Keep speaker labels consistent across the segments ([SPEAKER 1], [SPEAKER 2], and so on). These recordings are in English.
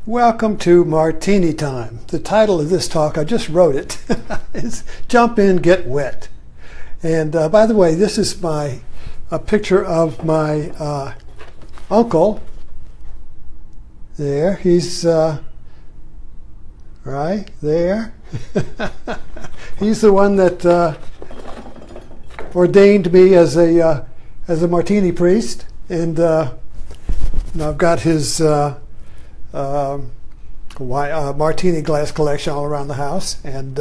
[SPEAKER 1] Welcome to Martini Time. The title of this talk, I just wrote it, is Jump In, Get Wet. And by the way, this is a picture of my uncle. There, he's right there. He's the one that ordained me as a Martini priest, and I've got his Martini glass collection all around the house, and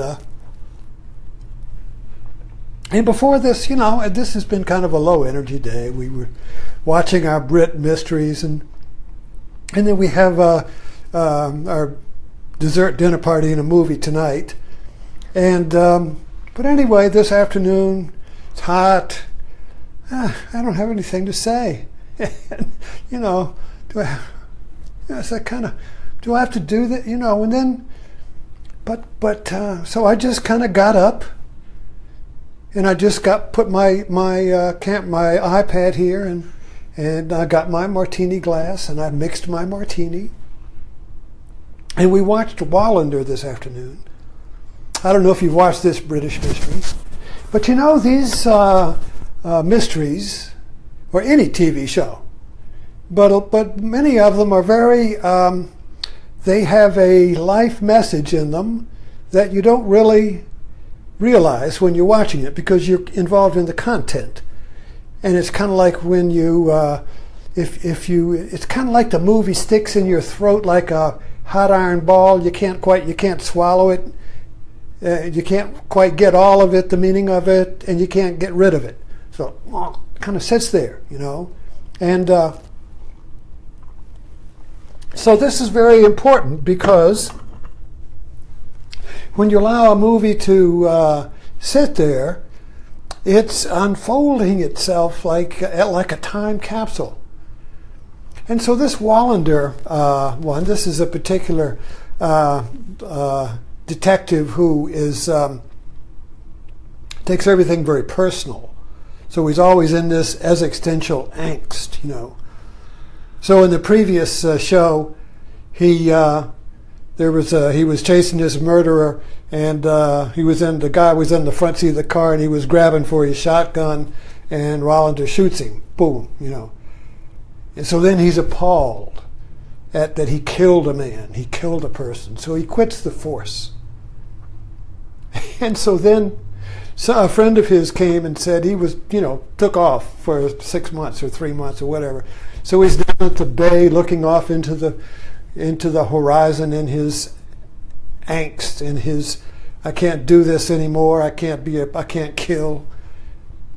[SPEAKER 1] before this, this has been kind of a low energy day. We were watching our Brit mysteries, and then we have our dessert dinner party and a movie tonight. And but anyway, this afternoon it's hot. I don't have anything to say. Do I? It's that kind of. Do I have to do that? And then, so I just kind of got up, and I just put my iPad here, and I got my martini glass, and I mixed my martini, and we watched Wallander this afternoon. I don't know if you've watched this British mystery, but these mysteries, or any TV show, but many of them are very. They have a life message in them that you don't really realize when you're watching it because you're involved in the content. And it's kind of like when you, it's kind of like the movie sticks in your throat like a hot iron ball. You can't swallow it. You can't quite get all of it, the meaning of it, and you can't get rid of it. So it kind of sits there, And so this is very important because when you allow a movie to sit there, it's unfolding itself like a time capsule. And so this Wallander one, this is a particular detective who takes everything very personal. So he's always in this existential angst, So in the previous show, he was chasing his murderer, and the guy was in the front seat of the car, and he was grabbing for his shotgun, and Wallander shoots him. Boom, And so then he's appalled at that he killed a man, he killed a person. So he quits the force. And so then a friend of his came and said he was, took off for 6 months or 3 months or whatever. So he's down at the bay looking off into the horizon in his angst, in his, I can't do this anymore, I can't kill.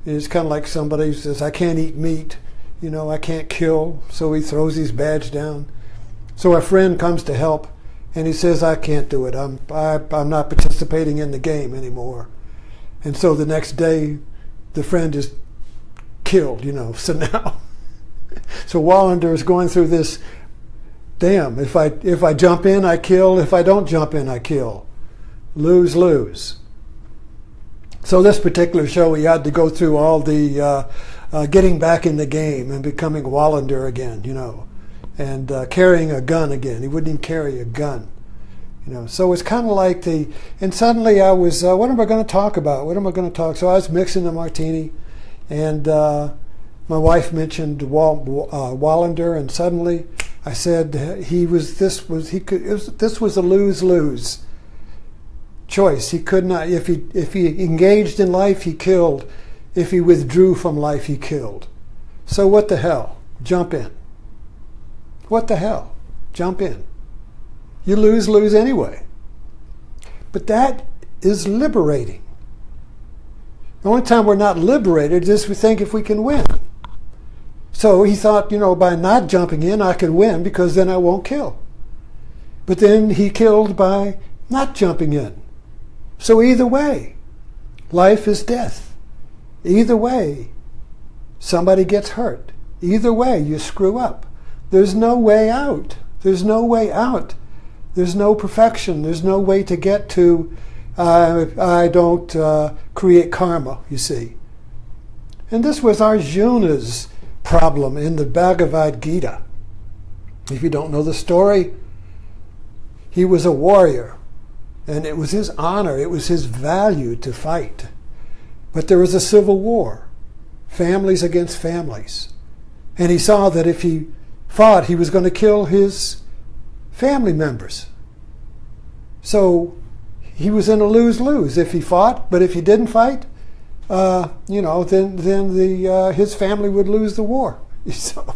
[SPEAKER 1] It's kind of like somebody who says, I can't eat meat, I can't kill. So he throws his badge down. So a friend comes to help, and he says, I can't do it. I'm not participating in the game anymore. And so the next day, the friend is killed, So now, so Wallander is going through this, damn, if I jump in, I kill. If I don't jump in, I kill. Lose, lose. So this particular show, he had to go through all the getting back in the game and becoming Wallander again, and carrying a gun again. He wouldn't even carry a gun. So it's kind of like and suddenly I was, what am I going to talk about? So I was mixing the martini, and my wife mentioned Wallander, and suddenly I said this was a lose-lose choice. He could not, if he engaged in life, he killed. If he withdrew from life, he killed. So what the hell? Jump in. What the hell? Jump in. You lose anyway. But that is liberating. The only time we're not liberated is we think if we can win. So he thought, by not jumping in, I can win because then I won't kill. But then he killed by not jumping in. So either way, life is death. Either way, somebody gets hurt. Either way, you screw up. There's no way out. There's no way out. There's no perfection. There's no way to get to, I don't create karma, you see. And this was Arjuna's problem in the Bhagavad Gita. If you don't know the story, He was a warrior, and it was his honor, it was his value to fight. But there was a civil war, families against families. And he saw that if he fought, he was going to kill his family members. So he was in a lose-lose if he fought, but if he didn't fight, then his family would lose the war. So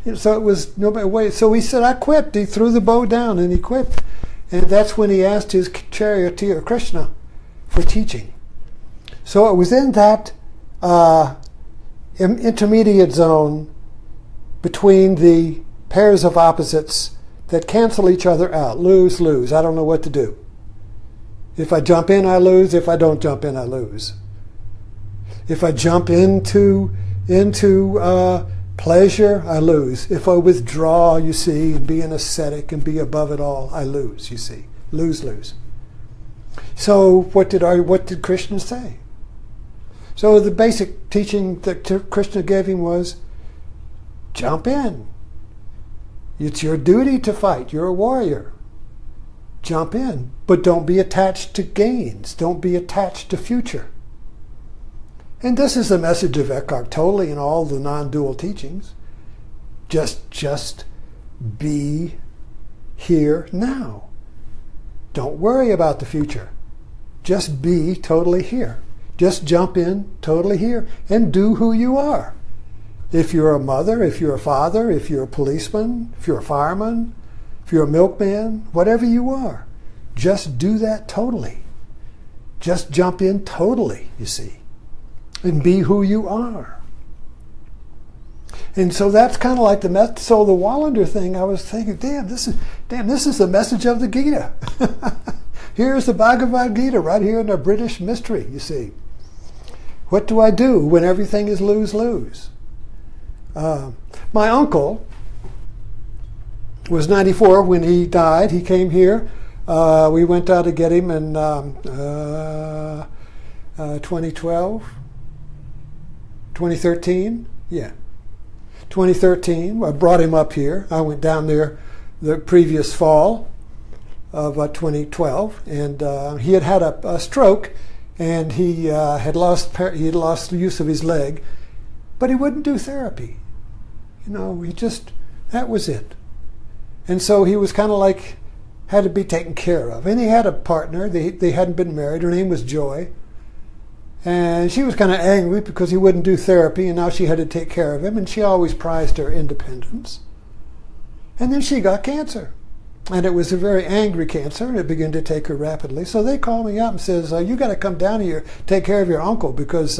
[SPEAKER 1] it was no better way. So he said, I quit. He threw the bow down and he quit. And that's when he asked his charioteer, Krishna, for teaching. So it was in that intermediate zone between the pairs of opposites that cancel each other out. Lose, lose. I don't know what to do. If I jump in, I lose. If I don't jump in, I lose. If I jump into pleasure, I lose. If I withdraw, you see, and be an ascetic and be above it all, I lose, you see. Lose, lose. So what did Krishna say? So the basic teaching that Krishna gave him was, jump in. It's your duty to fight. You're a warrior. Jump in. But don't be attached to gains. Don't be attached to future. And this is the message of Eckhart Tolle and all the non-dual teachings. Just be here now. Don't worry about the future. Just be totally here. Just jump in totally here and do who you are. If you're a mother, if you're a father, if you're a policeman, if you're a fireman, if you're a milkman, whatever you are, just do that totally. Just jump in totally, you see, and be who you are. And so that's kind of like the message. So the Wallander thing, I was thinking, damn, this is the message of the Gita. Here's the Bhagavad Gita right here in the British mystery, you see. What do I do when everything is lose-lose? My uncle was 94 when he died. He came here. We went out to get him in 2012, 2013. Yeah, 2013. I brought him up here. I went down there the previous fall of 2012, and he had a stroke, and he had lost the use of his leg, but he wouldn't do therapy. You know, that was it. And so he was kind of like, had to be taken care of. And he had a partner. They hadn't been married. Her name was Joy. And she was kind of angry because he wouldn't do therapy, and now she had to take care of him, and she always prized her independence. And then she got cancer. And it was a very angry cancer, and it began to take her rapidly. So they called me up and says, you got to come down here, take care of your uncle, because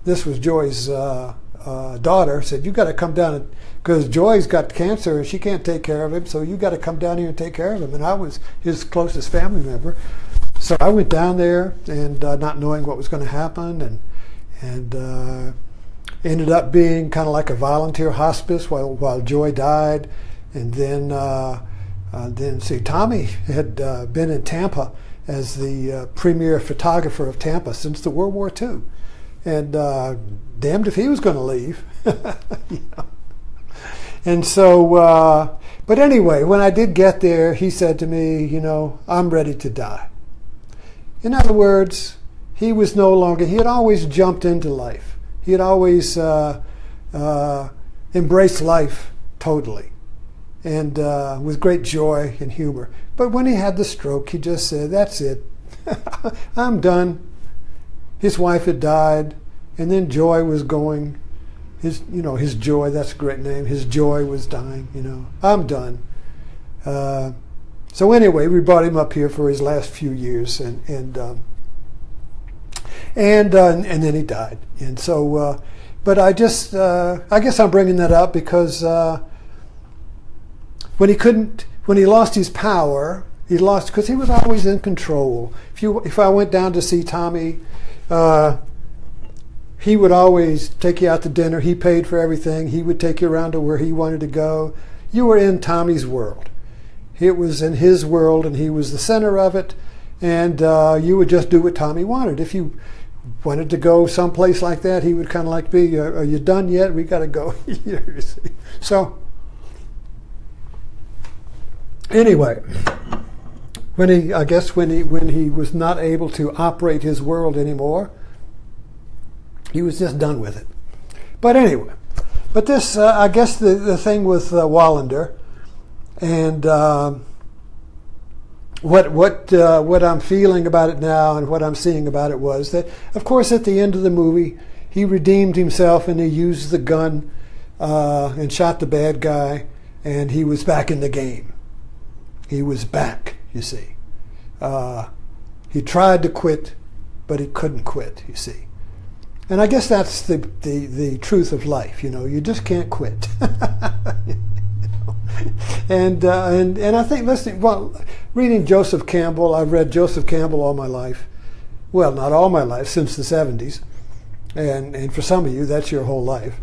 [SPEAKER 1] this was Joy's daughter. Said, you got to come down, because Joy's got cancer and she can't take care of him, so you got to come down here and take care of him. And I was his closest family member. So I went down there, and not knowing what was going to happen, and ended up being kind of like a volunteer hospice while Joy died. And then see, Tommy had been in Tampa as the premier photographer of Tampa since the World War II. And damned if he was going to leave. You know? And so, but anyway, when I did get there, he said to me, I'm ready to die. In other words, he was no longer, he had always jumped into life. He had always embraced life totally, and with great joy and humor. But when he had the stroke, he just said, that's it. I'm done. His wife had died, and then Joy was going. His Joy, that's a great name. His Joy was dying, I'm done. So anyway, we brought him up here for his last few years, and then he died. And so, but I guess I'm bringing that up because when he lost his power, because he was always in control. If I went down to see Tommy, he would always take you out to dinner. He paid for everything. He would take you around to where he wanted to go. You were in Tommy's world. It was in his world, and he was the center of it. And you would just do what Tommy wanted. If you wanted to go someplace like that, he would kind of like be, are you done yet? We got to go here. So anyway, I guess when he was not able to operate his world anymore, he was just done with it. But anyway, but this, I guess the thing with Wallander, and what I'm feeling about it now and what I'm seeing about it was that, of course, at the end of the movie, he redeemed himself and he used the gun and shot the bad guy, and he was back in the game. He was back, you see. He tried to quit, but he couldn't quit, you see. And I guess that's the truth of life, you know. You just can't quit. And I think reading Joseph Campbell, I've read Joseph Campbell all my life. Well, not all my life, since the 70s. And for some of you, that's your whole life.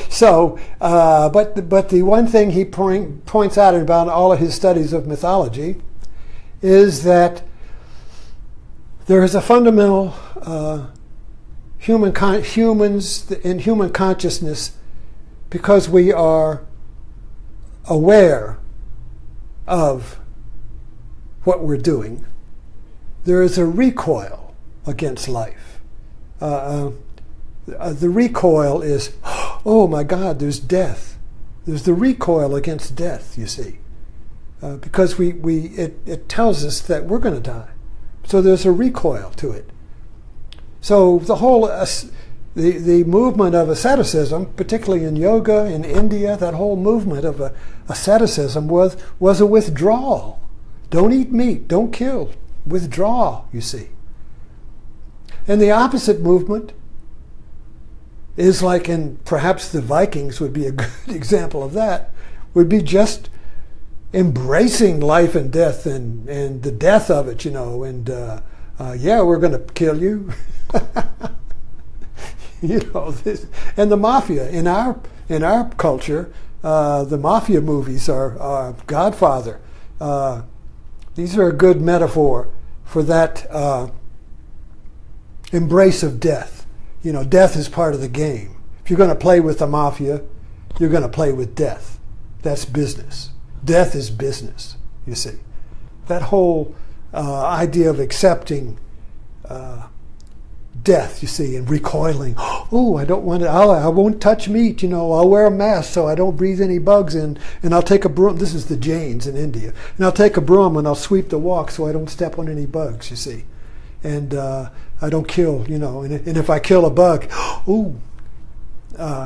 [SPEAKER 1] So, but the one thing he points out about all of his studies of mythology is that there is a fundamental humans in human consciousness, because we are aware of what we're doing. There is a recoil against life. The recoil is, oh my God, there's death. There's the recoil against death, you see, because it tells us that we're going to die. So there's a recoil to it. So the whole the movement of asceticism, particularly in yoga in India, that whole movement of asceticism was a withdrawal. Don't eat meat. Don't kill. Withdraw, you see. And the opposite movement is like, and perhaps the Vikings would be a good example of that, would be just embracing life and death and the death of it, you know, and yeah, we're going to kill you. You know, this, and the mafia in our culture, the mafia movies are Godfather. These are a good metaphor for that embrace of death. You know, death is part of the game. If you're going to play with the mafia, you're going to play with death. That's business. Death is business, you see. That whole idea of accepting death, you see, and recoiling. Oh, I don't want it. I won't touch meat, you know. I'll wear a mask so I don't breathe any bugs in. And I'll take a broom. This is the Jains in India. And I'll take a broom and I'll sweep the walk so I don't step on any bugs, you see. And I don't kill, you know. And if I kill a bug, ooh,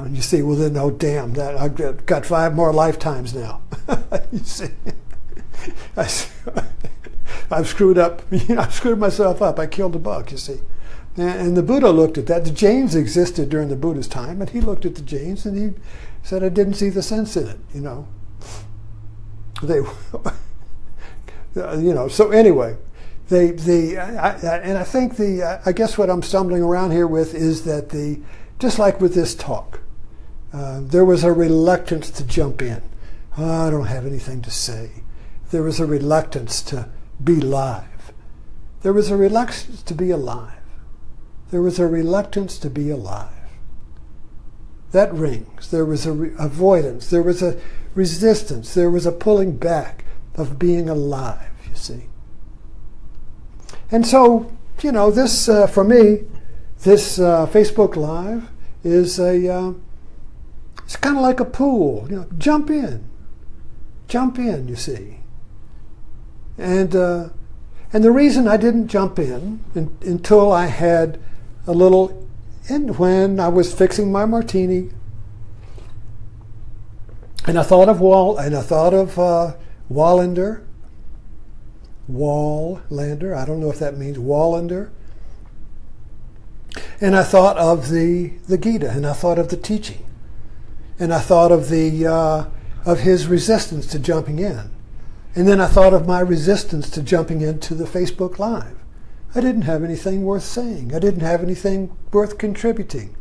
[SPEAKER 1] you see, well then, oh damn, that I've got 5 more lifetimes now. You see, I've screwed up. I've screwed myself up. I killed a bug, you see. And the Buddha looked at that. The Jains existed during the Buddha's time, and he looked at the Jains and he said, I didn't see the sense in it, you know. They, you know, so anyway, and I think I guess what I'm stumbling around here with is that just like with this talk, there was a reluctance to jump in. Oh, I don't have anything to say. There was a reluctance to be live. There was a reluctance to be alive. There was a reluctance to be alive. That rings. There was a avoidance. There was a resistance. There was a pulling back of being alive, you see. And so, you know, this, for me, this Facebook Live is it's kind of like a pool. You know, jump in, you see. And the reason I didn't jump in until I had a little, and when I was fixing my martini, and I thought of Wallander. I don't know if that means Wallander. And I thought of the Gita, and I thought of the teaching, and I thought of of his resistance to jumping in, and then I thought of my resistance to jumping into the Facebook Live. I didn't have anything worth saying. I didn't have anything worth contributing.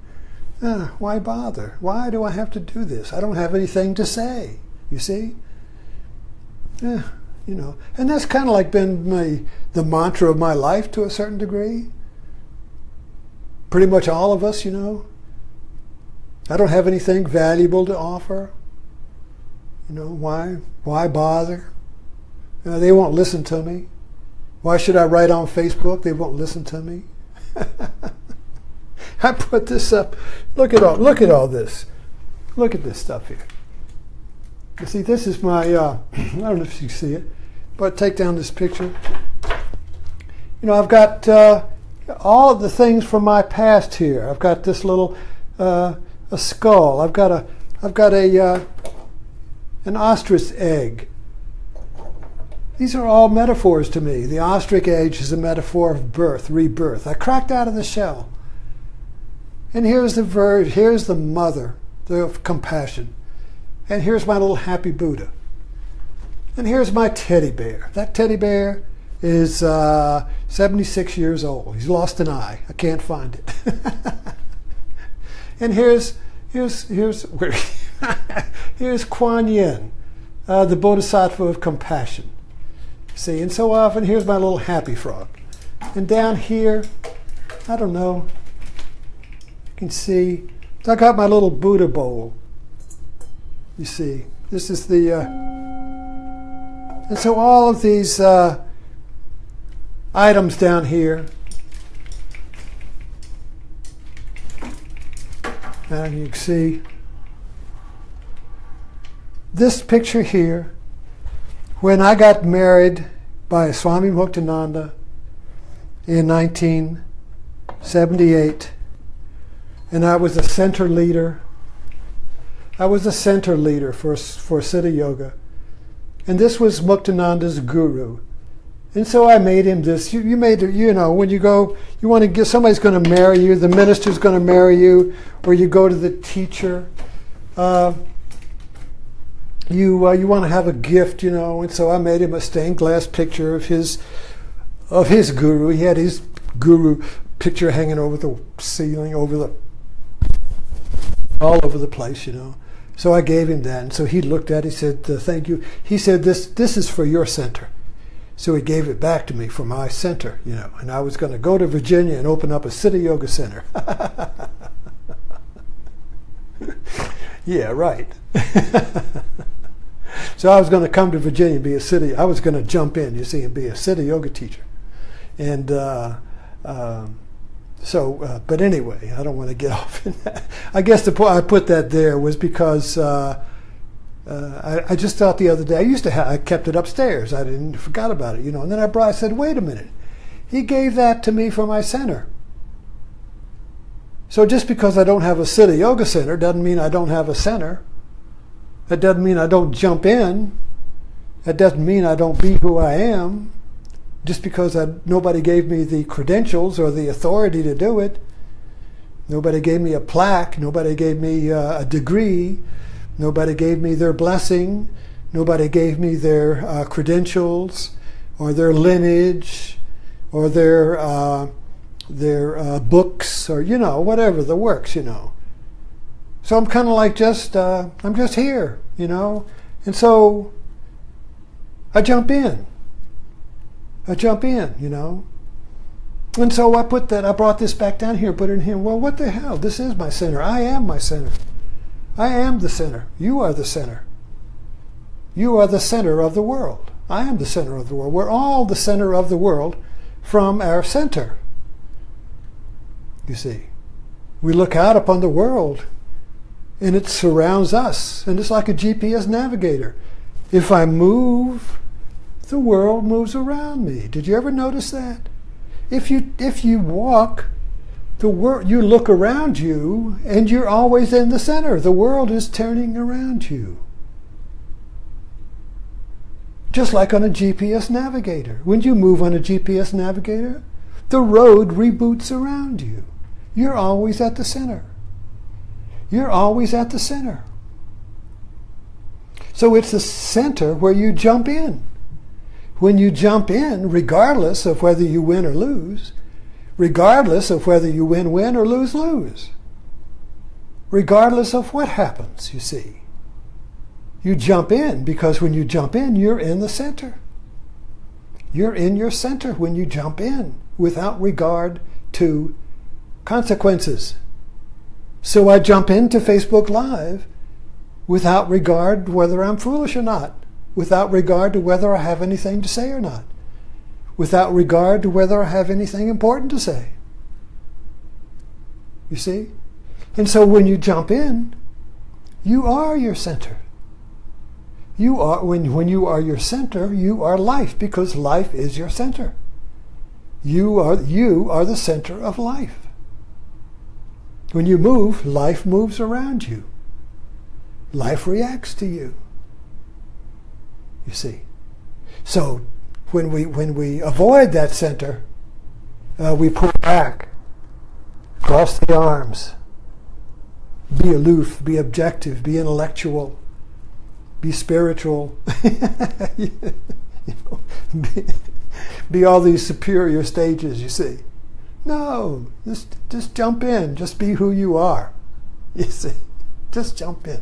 [SPEAKER 1] Why bother? Why do I have to do this? I don't have anything to say. You see? You know, and that's kind of like been the mantra of my life to a certain degree. Pretty much all of us, you know. I don't have anything valuable to offer. You know, why bother? They won't listen to me. Why should I write on Facebook? They won't listen to me. I put this up. Look at all this. Look at this stuff here. You see, this is my, I don't know if you see it, but take down this picture. I've got all of the things from my past here. I've got this little a skull. I've got an ostrich egg. These are all metaphors to me. The ostrich egg is a metaphor of birth, rebirth. I cracked out of the shell. And here's here's the mother of compassion. And here's my little happy Buddha. And here's my teddy bear. That teddy bear is 76 years old. He's lost an eye. I can't find it. And here's Kuan Yin, the Bodhisattva of compassion. See, and so often, here's my little happy frog. And down here, I don't know, you can see, I got my little Buddha bowl. You see, this is the, and so all of these items down here, and you can see this picture here. When I got married by Swami Muktananda in 1978, and I was a center leader. I was a center leader for Siddha Yoga. And this was Muktananda's guru. And so I made him this. You made, when you go, you want to get, somebody's going to marry you, the minister's going to marry you, or you go to the teacher. You want to have a gift, and so I made him a stained glass picture of his guru. He had his guru picture hanging over the ceiling, all over the place, So I gave him that, and so he looked at it. He said, "Thank you." He said, "This is for your center." So he gave it back to me for my center, And I was going to go to Virginia and open up a Siddha Yoga center. Yeah, right. So I was going to come to Virginia and be I was going to jump in, and be a Siddha Yoga teacher. And but anyway, I don't want to get off in that. I guess the point I put that there was because I just thought the other day, I kept it upstairs. I forgot about it, And then I said, wait a minute. He gave that to me for my center. So just because I don't have a Siddha Yoga center doesn't mean I don't have a center. That doesn't mean I don't jump in. That doesn't mean I don't be who I am. Just because nobody gave me the credentials or the authority to do it. Nobody gave me a plaque. Nobody gave me a degree. Nobody gave me their blessing. Nobody gave me their credentials or their lineage or their books or, whatever, the works, So I'm kind of like I'm just here, And so I jump in. And so I brought this back down here, put it in here. Well, what the hell? This is my center. I am my center. I am the center. You are the center. You are the center of the world. I am the center of the world. We're all the center of the world from our center. You see, we look out upon the world and it surrounds us, and it's like a GPS navigator. If I move, the world moves around me. Did you ever notice that? If you walk, the world, you look around you and you're always in the center. The world is turning around you. Just like on a GPS navigator. When you move on a GPS navigator, the road reboots around you. You're always at the center. You're always at the center. So it's the center where you jump in. When you jump in, regardless of whether you win or lose, regardless of whether you win or lose, regardless of what happens, you see. You jump in because when you jump in, you're in the center. You're in your center when you jump in without regard to consequences. So I jump into Facebook Live without regard whether I'm foolish or not. without regard to whether I have anything to say or not, without regard to whether I have anything important to say. You see? And so when you jump in, you are your center. You are, when you are your center, you are life, because life is your center. You are the center of life. When you move, life moves around you. Life reacts to you. You see? So when we avoid that center, we pull back, cross the arms, be aloof, be objective, be intellectual, be spiritual, be all these superior stages, you see. No, just jump in, just be who you are, you see. Just jump in.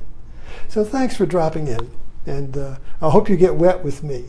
[SPEAKER 1] So thanks for dropping in, and I hope you get wet with me.